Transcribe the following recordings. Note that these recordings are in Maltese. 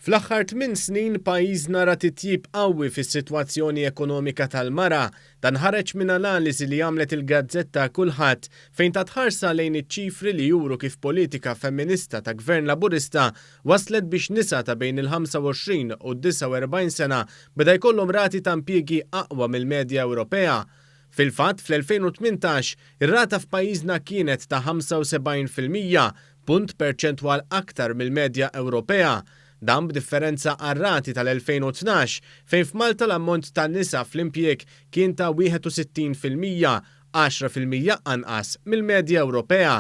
Fl-aħħar 8 snin pajjiżna ra titjib qawwi fis-sitwazzjoni ekonomika tal-mara, dan ħareġ minn analiżi li għamlet il-Gazzetta Kulħadd fejn ta' tħarsa lejn iċ-ċifri li juru kif politika femminista ta' gvern laburista waslet biex nisa ta' bejn il-25 u 49 sena beda jkollhom rati ta' impjiegi aqwa mill-medja Ewropea. Fil-fatt fl-2018 ir-rata f'pajjiżna kienet ta' 75%, punt perċentwal aktar mill-medja Ewropea. Dan b'differenza għar-rati tal-2012 fejn f'Malta l-ammont tan-nisa fl-impjieg kien ta' 61%, 10% anqas mill-medja Ewropea.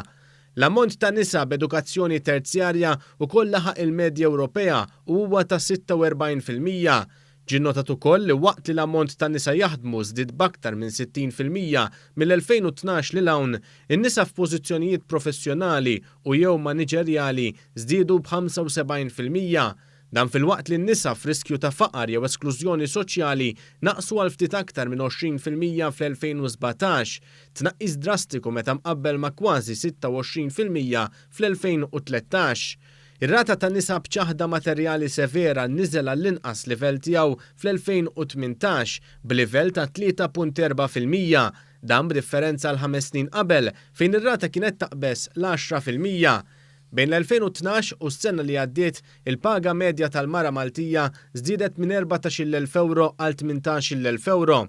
L-ammont ta' nisa b'edukazzjoni terzjarja ukoll laħaq il-medja Ewropea u huwa ta' 46%. Ġie notat ukoll li waqt li l-ammont ta' nisa jaħdmu żdied b'aktar minn 60% mill-2012 lil hawn, in-nisa f'pożizzjonijiet professjonali u jew maniġerjali żdiedu b'75%. Dan fil-waqt li n-nisa f'riskju ta' faqar jew esklużjoni soċjali naqsu għal ftit aktar minn 20% fl-2017, tnaqqis drastiku meta mqabbel ma' kważi 26% fl-2013. Ir-rata ta' nisa b'ċaħda materjali severa niżel għall-inqas livell tiegħu fl-2018 b'livell ta' 3.4%, dan b'differenza l 5 snin qabel fejn ir-rata kienet taqbes l-10%. Bejn l-2012 u s-sena li għaddiet il-paga medja tal-mara Maltija żdiedet minn 14,000 euro għal 18,000 euro.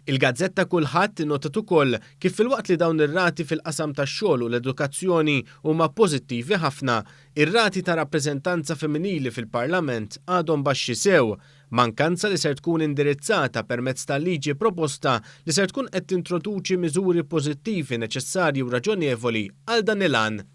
Il-Gazzetta Kulħadd notat ukoll kif filwaqt li dawn ir-rati fil-qasam tax-xogħol u l-edukazzjoni huma pożittivi ħafna, ir-rati ta' rappreżentanza femminili fil-Parlament għadhom baxxi sew, mankanza li ser tkun indirizzata permezz ta' liġi proposta li ser tkun qed tintroduċi miżuri pożittivi neċessarji u raġonevoli għal dan il-għan.